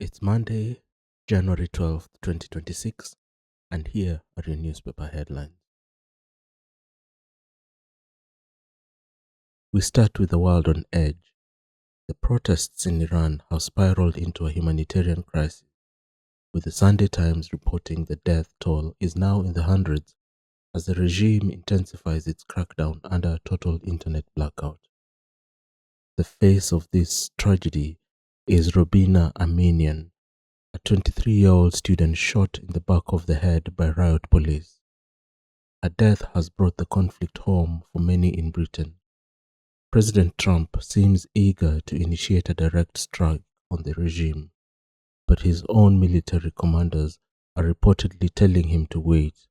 It's Monday, January 12th, 2026, and here are your newspaper headlines. We start with the world on edge. The protests in Iran have spiraled into a humanitarian crisis, with the Sunday Times reporting the death toll is now in the hundreds as the regime intensifies its crackdown under a total internet blackout. The face of this tragedy is Robina Aminian, a 23-year-old student shot in the back of the head by riot police. Her death has brought the conflict home for many in Britain. President Trump seems eager to initiate a direct strike on the regime, but his own military commanders are reportedly telling him to wait.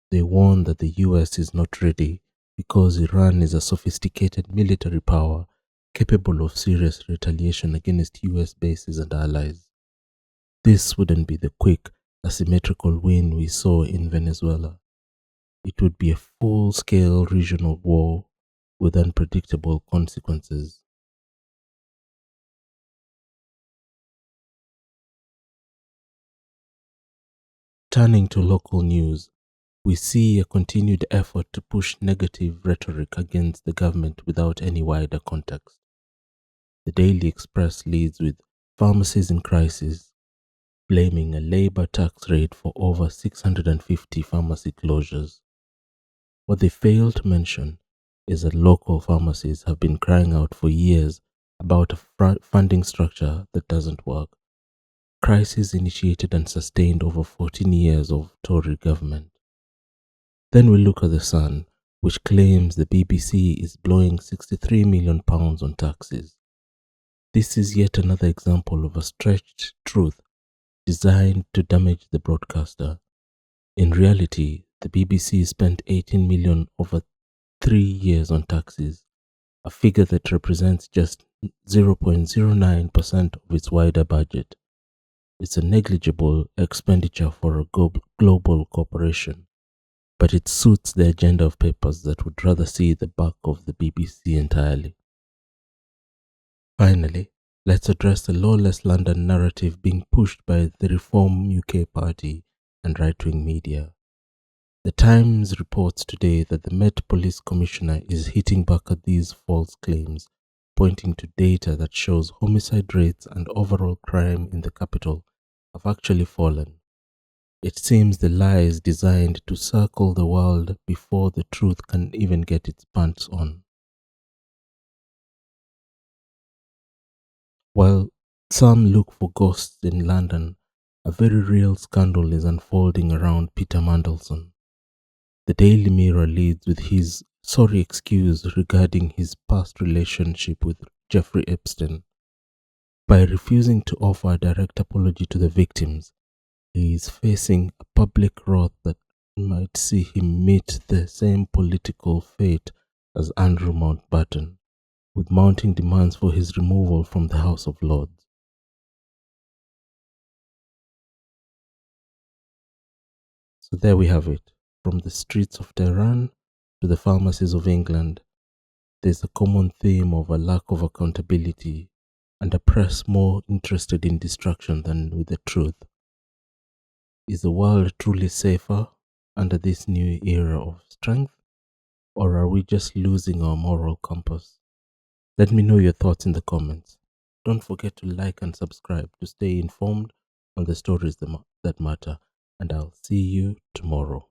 They warn that the US is not ready because Iran is a sophisticated military power capable of serious retaliation against US bases and allies. This wouldn't be the quick, asymmetrical win we saw in Venezuela. It would be a full-scale regional war with unpredictable consequences. Turning to local news, we see a continued effort to push negative rhetoric against the government without any wider context. The Daily Express leads with pharmacies in crisis, blaming a Labour tax rate for over 650 pharmacy closures. What they fail to mention is that local pharmacies have been crying out for years about a funding structure that doesn't work. Crisis initiated and sustained over 14 years of Tory government. Then we look at The Sun, which claims the BBC is blowing £63 million on taxes. This is yet another example of a stretched truth designed to damage the broadcaster. In reality, the BBC spent 18 million over 3 years on taxes, a figure that represents just 0.09% of its wider budget. It's a negligible expenditure for a global corporation, but it suits the agenda of papers that would rather see the back of the BBC entirely. Finally, let's address the Lawless London narrative being pushed by the Reform UK Party and right-wing media. The Times reports today that the Met Police Commissioner is hitting back at these false claims, pointing to data that shows homicide rates and overall crime in the capital have actually fallen. It seems the lie is designed to circle the world before the truth can even get its pants on. While some look for ghosts in London, a very real scandal is unfolding around Peter Mandelson. The Daily Mirror leads with his sorry excuse regarding his past relationship with Jeffrey Epstein. By refusing to offer a direct apology to the victims, he is facing a public wrath that might see him meet the same political fate as Andrew Mountbatten, with mounting demands for his removal from the House of Lords. So there we have it. From the streets of Tehran to the pharmacies of England, there's a common theme of a lack of accountability and a press more interested in distraction than with the truth. Is the world truly safer under this new era of strength, or are we just losing our moral compass? Let me know your thoughts in the comments. Don't forget to like and subscribe to stay informed on the stories that matter, and I'll see you tomorrow.